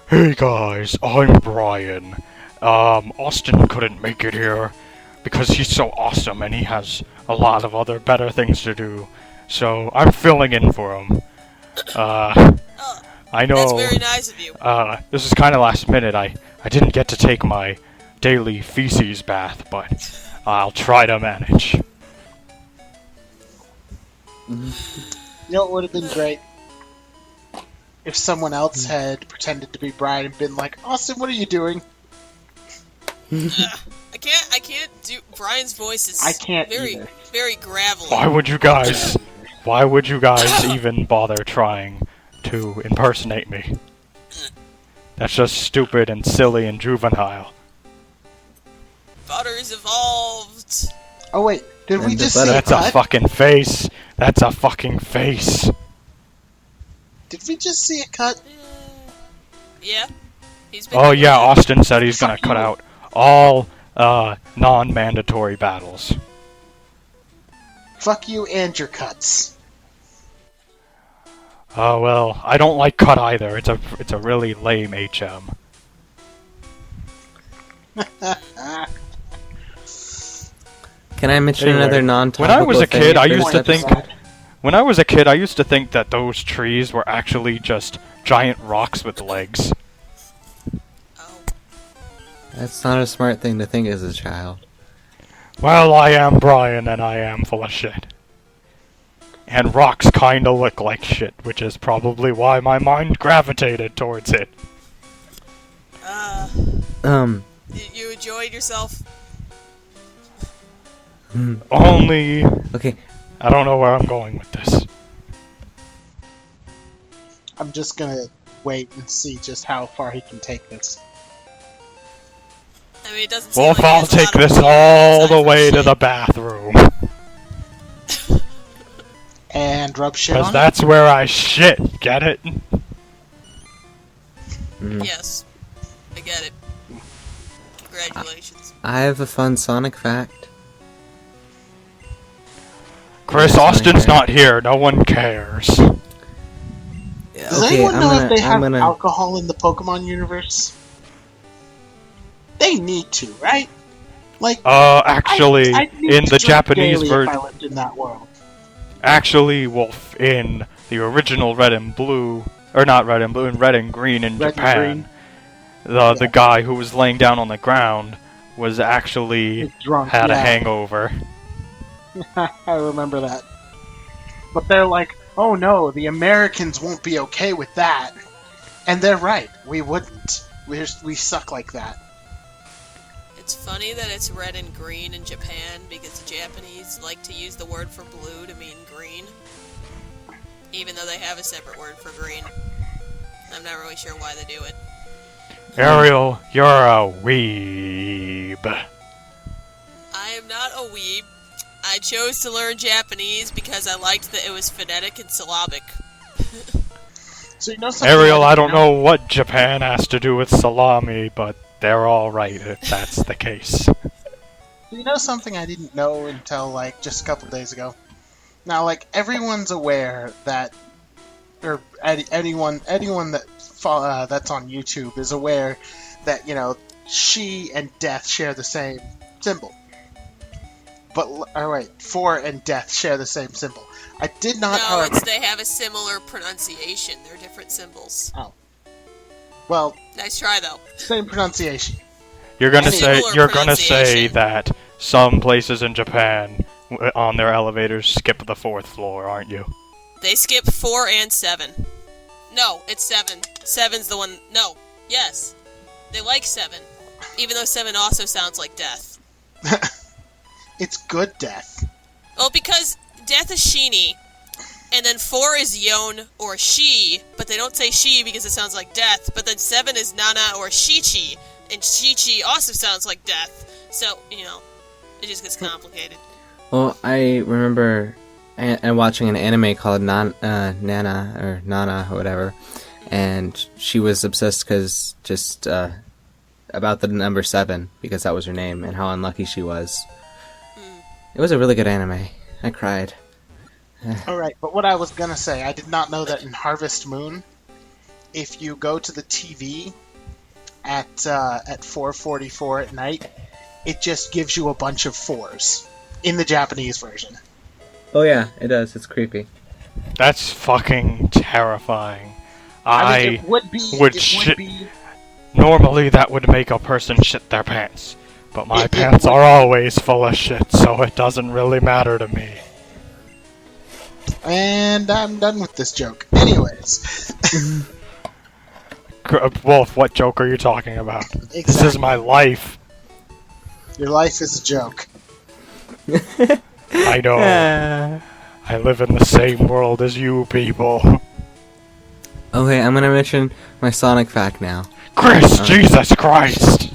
Hey guys, I'm Brian. Austin couldn't make it here because he's so awesome and he has a lot of other better things to do. So I'm filling in for him. Oh, I know. that's very nice of you. This is kind of last minute. I didn't get to take my daily feces bath, but I'll try to manage. You know what would have been great? If someone else had pretended to be Brian and been like, Austin, what are you doing? I can't do. Brian's voice is I can't very, either. very gravelly. Why would you guys even bother trying to impersonate me? That's just stupid and silly and juvenile. Butters evolved. Oh wait, did we And just the see a That's a cut? fucking face. That's a fucking face. Did we just see a cut? Yeah. He's been Oh doing yeah, that. Austin said he's gonna Fuck cut you. out all non-mandatory battles. Fuck you and your cuts. Oh well, I don't like cut either. It's a really lame HM. Can I mention Anyway, another non-topical when I was a thing? kid, I for used to this think- episode? When I was a kid, I used to think that those trees were actually just giant rocks with legs. Oh. That's not a smart thing to think as a child. Well, I am Brian, and I am full of shit. And rocks kinda look like shit, which is probably why my mind gravitated towards it. You enjoyed yourself? Only... Okay, I don't know where I'm going with this. I'm just gonna wait and see just how far he can take this. I mean, it doesn't seem Well, like if he I'll has a take lot of this room all inside the for way to shit. the bathroom. And rub shit Because on that's where I shit, get it? Yes. I get it. Congratulations. I have a fun Sonic fact. Chris, Yes, Austin's I- not here, no one cares. Does Okay, anyone I'm know gonna, if they have I'm gonna. alcohol in the Pokemon universe? They need to, right? Like, Actually, I'd need in to the drink Japanese daily version... if I lived in that world. Actually, Wolf, in the original Red and Blue... Or not Red and Blue, in Red and Green in Red and Japan, Green. the guy who was laying down on the ground was actually... He's drunk. had a yeah. hangover. I remember that. But they're like, oh no, the Americans won't be okay with that. And they're right, we wouldn't. We suck like that. It's funny that it's red and green in Japan because the Japanese like to use the word for blue to mean green, even though they have a separate word for green. I'm not really sure why they do it. Ariel, you're a weeb. I am not a weeb. I chose to learn Japanese because I liked that it was phonetic and syllabic. So you know something Ariel, I didn't don't know what Japan has to do with salami, but they're alright if that's the case. You know something I didn't know until like just a couple days ago. Now, like everyone's aware that, or anyone that that's on YouTube is aware that she and death share the same symbol. But for and death share the same symbol. I did not. No, however, they have a similar pronunciation. They're different symbols. well, Nice try, though. same pronunciation. You're gonna Similar say pronunciation. that some places in Japan on their elevators skip the 4th floor, aren't you? They skip 4 and 7. No, it's 7. 7's the one. No. Yes. They like 7. Even though 7 also sounds like death. It's good death. Well, because death is Sheeny, and then 4 is Yon or She, but they don't say She because it sounds like death, but then 7 is Nana or Shichi, and Shichi also sounds like death. So, it just gets complicated. Well, I remember and watching an anime called Nana or Nana or whatever, and she was obsessed because about the number 7 because that was her name and how unlucky she was. It was a really good anime. I cried. Alright, but what I was gonna say, I did not know that in Harvest Moon, if you go to the TV at 4:44 at night, it just gives you a bunch of 4s in the Japanese version. Oh yeah, it does. It's creepy. That's fucking terrifying. I mean, it would shit. be. Normally that would make a person shit their pants. But my It pants would- are always full of shit, so it doesn't really matter to me. And I'm done with this joke. Anyways, Wolf, what joke are you talking about? This is exactly. my life. Your life is a joke. I know. I live in the same world as you people. Okay, I'm gonna mention my Sonic fact now. Chris, Jesus Christ!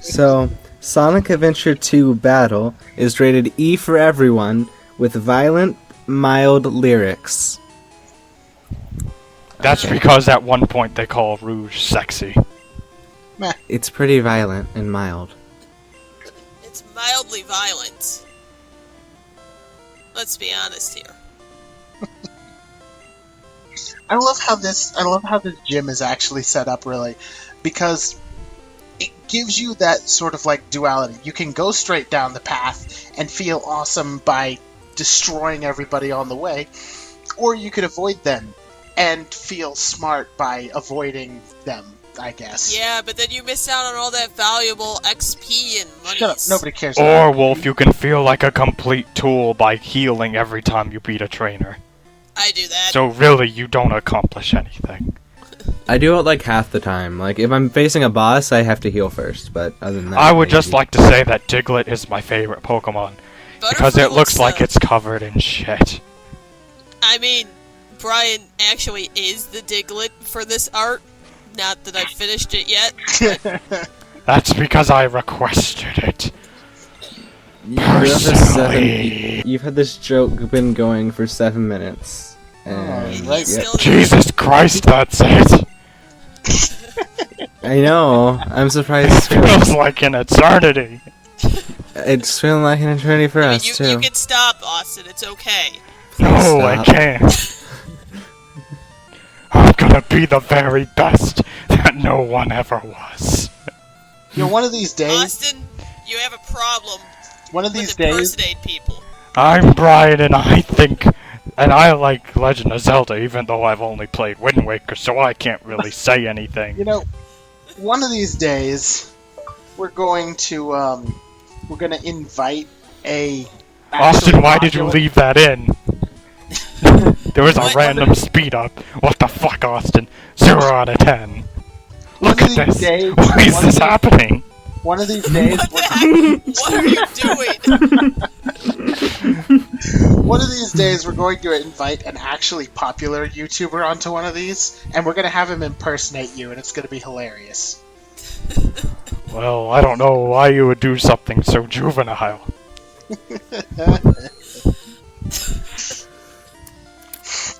So, Sonic Adventure 2 Battle is rated E for everyone with violent, mild lyrics. That's because at one point they call Rouge sexy. It's pretty violent and mild. It's mildly violent. Let's be honest here. I love how this gym is actually set up, really, because it gives you that sort of like duality. You can go straight down the path and feel awesome by destroying everybody on the way, or you could avoid them and feel smart by avoiding them, I guess. Yeah, but then you miss out on all that valuable XP and money. Shut up, nobody cares Or, about it. Wolf, you can feel like a complete tool by healing every time you beat a trainer. I do that. So really, you don't accomplish anything. I do it like half the time. Like, if I'm facing a boss, I have to heal first, but other than that... I would just easy. like to say that Diglett is my favorite Pokemon. Because Butterfree it looks like so- it's covered in shit. I mean, Brian actually is the Diglett for this art. Not that I've finished it yet. That's because I requested it. You've had this joke been going for 7 minutes. And right. He's yeah, still Jesus Christ, that's it. I know. I'm surprised. It feels like an eternity. It's feeling like an eternity for I mean, us, you too. can stop, Austin. It's okay. No, I Stop. can't. I'm gonna be the very best that no one ever was. You know, one of these days, Austin, you have a problem one of with these days, impersonate people. I'm Brian, and I like Legend of Zelda, even though I've only played Wind Waker, so I can't really say anything. you know, one of these days, we're going to invite a. Austin, why did you popular- leave that in? There was a What? random speed up. What the fuck, Austin? 0 out of 10. Look One of at these this. days- Why is one this of these- happening? One of these days, What the heck? What are you doing? one of these days, we're going to invite an actually popular YouTuber onto one of these, and we're going to have him impersonate you, and it's going to be hilarious. Well, I don't know why you would do something so juvenile.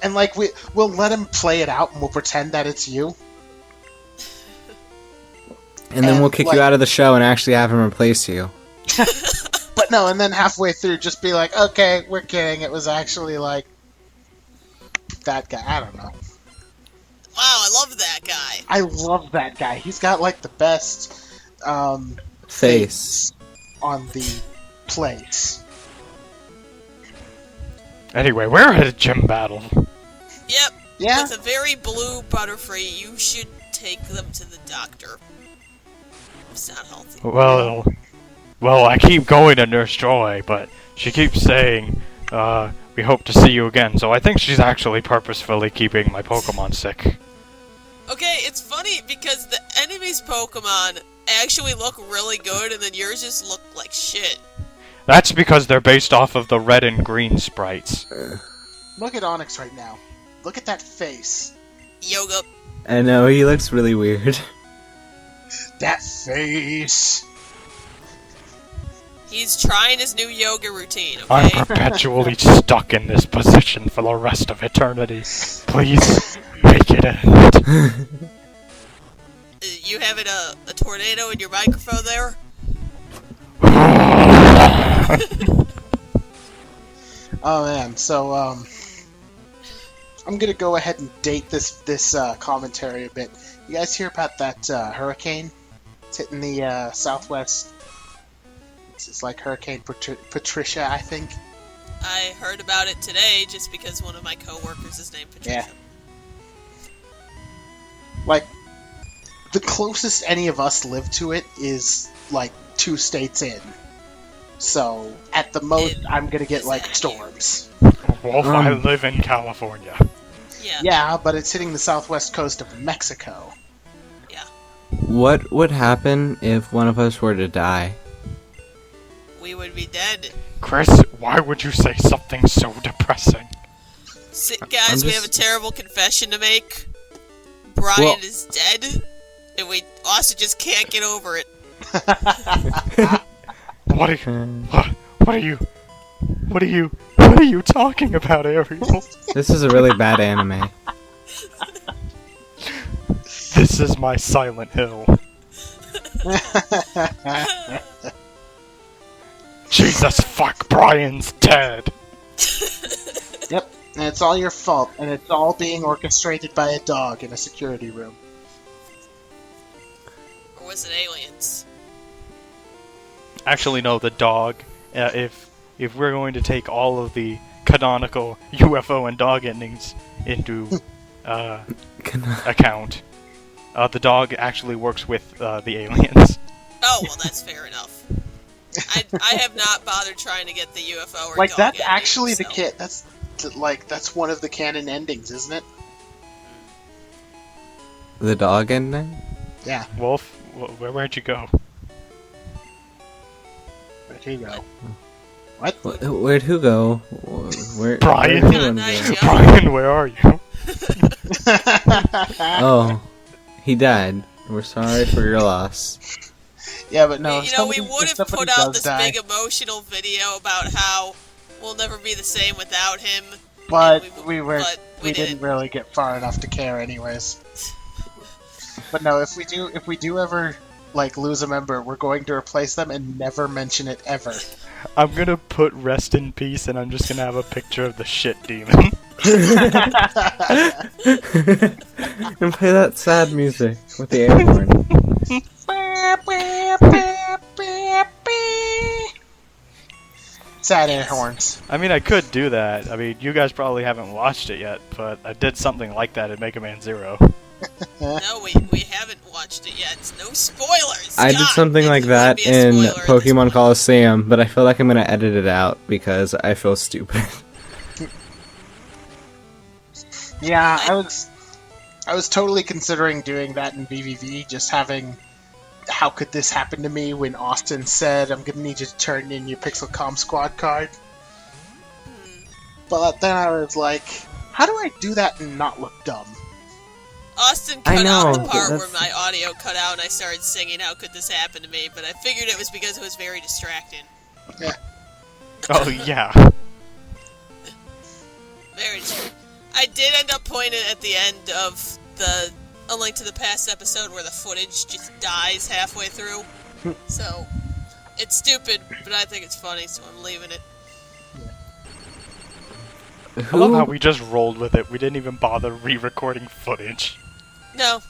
And like we'll let him play it out, and we'll pretend that it's you. And then and, we'll kick like- you out of the show and actually have him replace you. But no, and then halfway through, just be like, "Okay, we're kidding. It was actually like that guy." I don't know. Wow, I love that guy. I love that guy. He's got like the best Face. on the place. Anyway, we're at a gym battle. Yep. Yeah. With a very blue Butterfree, you should take them to the doctor. It's not healthy. Well, I keep going to Nurse Joy, but she keeps saying, we hope to see you again, so I think she's actually purposefully keeping my Pokemon sick. Okay, it's funny because the enemy's Pokemon actually look really good, and then yours just look like shit. That's because they're based off of the red and green sprites. Look at Onyx right now. Look at that face. Yoga. I know, he looks really weird. That face. He's trying his new yoga routine, I'm okay? perpetually stuck in this position for the rest of eternity. Please, make it end. You having a tornado in your microphone there? Oh man, so I'm gonna go ahead and date this commentary a bit. You guys hear about that hurricane? It's hitting the southwest. It's like Hurricane Patricia, I think. I heard about it today just because one of my coworkers is named Patricia. Yeah. Like, the closest any of us live to it is like 2 states in. So, at the most, I'm gonna get like storms. Wolf, I live in California. Yeah. Yeah, but it's hitting the southwest coast of Mexico. Yeah. What would happen if one of us were to die? We would be dead. Chris, why would you say something so depressing? Guys, we have a terrible confession to make. Brian is dead, and we also just can't get over it. What are you talking about, Ariel? This is a really bad anime. This is my Silent Hill. Jesus fuck, Brian's dead. Yep, and it's all your fault, and it's all being orchestrated by a dog in a security room. Or was it aliens? Actually, no, the dog. If we're going to take all of the canonical UFO and dog endings into account, the dog actually works with the aliens. Oh, well, that's fair enough. I have not bothered trying to get the UFO or Like, dog that's ending, actually the so. kit. That's one of the canon endings, isn't it? The dog ending? Yeah. Wolf, where'd you go? Where'd he go? What? Where'd who go? Where? Brian. Where'd everyone Nice go? job. Brian, where are you? Oh, he died. We're sorry for your loss. Yeah, but no. We would have put out this big emotional video about how we'll never be the same without him. But and we didn't really get far enough to care, anyways. But no, if we do ever like lose a member, we're going to replace them and never mention it ever. I'm gonna put rest in peace, and I'm just gonna have a picture of the shit demon. And play that sad music with the air horn. Sad air horns. I mean, I could do that. I mean, you guys probably haven't watched it yet, but I did something like that in Mega Man Zero. No, we haven't watched it yet. No spoilers! I did God, something it like would that be a in spoiler at this Pokemon point. Coliseum, but I feel like I'm gonna edit it out because I feel stupid. Yeah, I was totally considering doing that in VVV, just having how could this happen to me when Austin said I'm gonna need you to turn in your Pixelcom squad card. But then I was like, how do I do that and not look dumb? Austin I cut out the know, part where that's- my audio cut out and I started singing How Could This Happen to Me, but I figured it was because it was very distracting. Oh, yeah. Very true. I did end up pointing at the end of A Link to the Past episode where the footage just dies halfway through. So, it's stupid, but I think it's funny, so I'm leaving it. I love how we just rolled with it. We didn't even bother re-recording footage. No.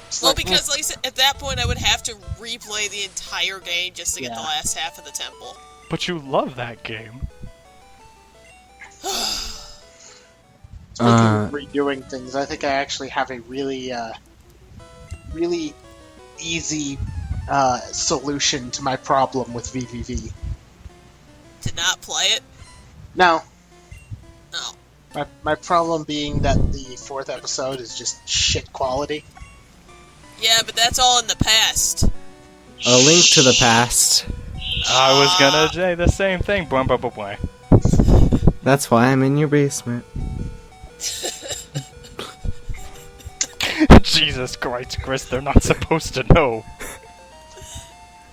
It's Well, like, because like I said, at that point I would have to replay the entire game just to get the Yeah. last half of the temple. But you love that game. Speaking of redoing things, I think I actually have a really easy solution to my problem with VVV. To not play it? No, No. my problem being that the 4th episode is just shit quality. Yeah, but that's all in the past. A Link to the Past. I was gonna say the same thing. Boing, boing, boing, boing. That's why I'm in your basement. Jesus Christ, Chris, they're not supposed to know.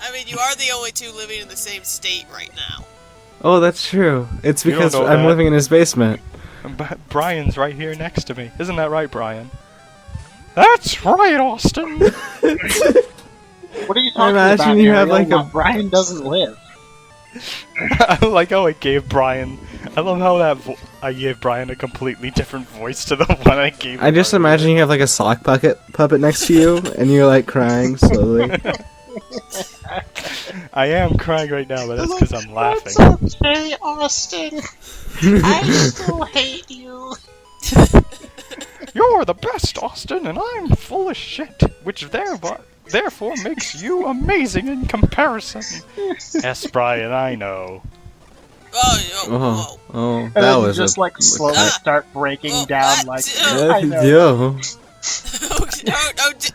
I mean, you are the only two living in the same state right now. Oh, that's true. It's You don't because know I'm that. living in his basement. Brian's right here next to me. Isn't that right, Brian? That's right, Austin! What are you talking imagine about? you have, Ariel? like, a- Brian doesn't live. I like how I gave Brian I love how I gave Brian a completely different voice to the one I gave. I just imagine you have like a sock puppet next to you, and you're like crying slowly. I am crying right now, but that's because I'm laughing. That's okay, Austin. I still hate you. You're the best, Austin, and I'm full of shit, which therefore makes you amazing in comparison. Yes, Brian, I know. Oh, And that then you was just like slowly start breaking down like. I know. Yo.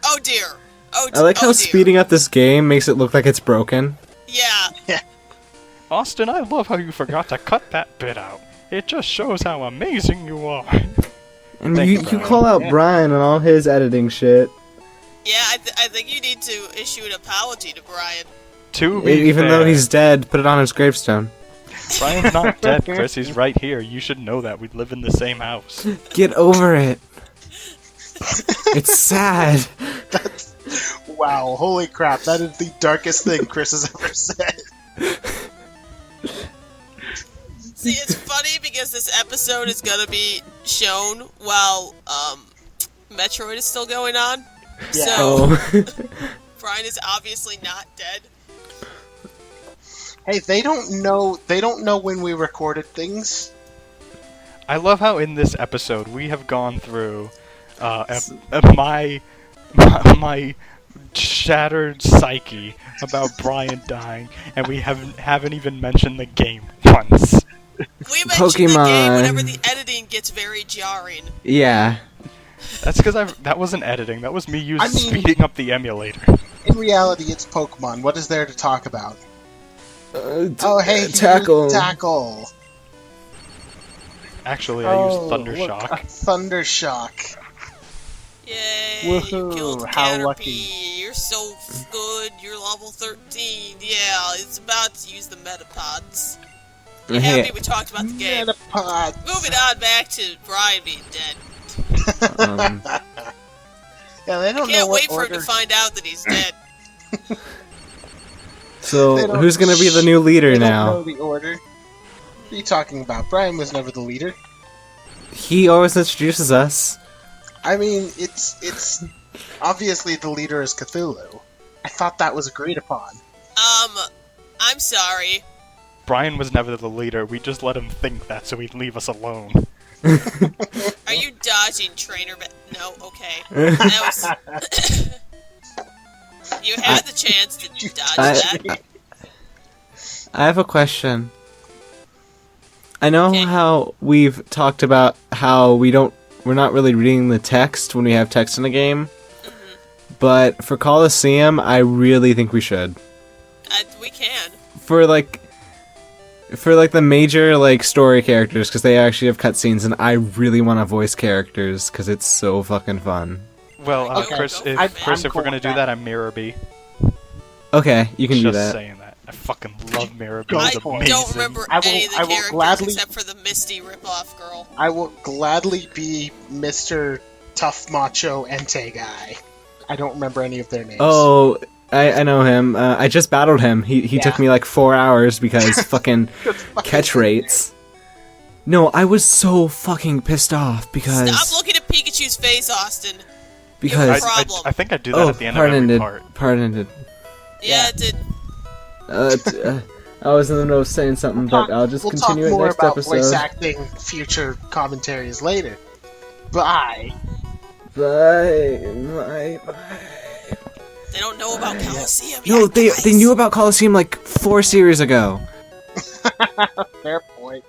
Oh dear. I like how dear. speeding up this game makes it look like it's broken. Yeah. Austin, I love how you forgot to cut that bit out. It just shows how amazing you are. And Thank you you, Brian. call out Brian and all his editing shit. Yeah, I think you need to issue an apology to Brian. To be Even fair, though he's dead, put it on his gravestone. Brian's not dead, Chris. He's right here. You should know that. We live in the same house. Get over it. It's sad. Wow, holy crap, that is the darkest thing Chris has ever said. See, it's funny because this episode is gonna be shown while Metroid is still going on. Yeah. So Oh. Brian is obviously not dead. Hey, they don't know when we recorded things. I love how in this episode we have gone through my shattered psyche about Brian dying, and we haven't even mentioned the game once. We mentioned the game Pokemon. whenever the editing gets very jarring. Yeah. That's because that wasn't editing. That was me speeding up the emulator. In reality, it's Pokemon. What is there to talk about? Oh, hey, he Tackle. used Tackle. Actually, I used Look, Thundershock. a Thundershock. Yay! Woohoo, You killed how Caterpie. lucky. You're so good. You're level 13. Yeah, it's about to use the Metapods. You Hey. happy we talked about the game? Metapods. Moving on back to Brian being dead. Yeah, they don't know Can't what wait for him order. to find out that he's dead. So, They don't- who's gonna be the new leader They don't now? know the order. What are you talking about? Brian was never the leader. He always introduces us. I mean, it's obviously the leader is Cthulhu. I thought that was agreed upon. I'm sorry. Brian was never the leader. We just let him think that so he'd leave us alone. Are you dodging trainer? No, okay. That was. You had the chance to dodge that. I have a question. I know Okay. how we've talked about how we're not really reading the text when we have text in a game, but for Colosseum, I really think we should. We can. For the major like story characters, because they actually have cutscenes, and I really want to voice characters because it's so fucking fun. Well, Okay. Chris, I'm if we're cool gonna with do that. that, I'm Mirror B. Okay, you can Just do that. saying that. I fucking love Mirror B. Go I It's for it. amazing. don't remember I will- any of the I will characters gladly- except for the Misty ripoff girl. I will gladly be Mr. Tough Macho Entei guy. I don't remember any of their names. Oh, I know him. I just battled him. He took Yeah. me like 4 hours because fucking catch rates. No, I was so fucking pissed off because Stop looking at Pikachu's face, Austin. because Problem. I think I do that at the end of every part. pardon. Yeah, it did. I was in the middle of saying something, but I'll just we'll continue talk it more next about episode. voice acting future commentaries later. Bye. Bye. They don't know about Colosseum No, yet, they guys. knew about Colosseum like 4 series ago. Fair point.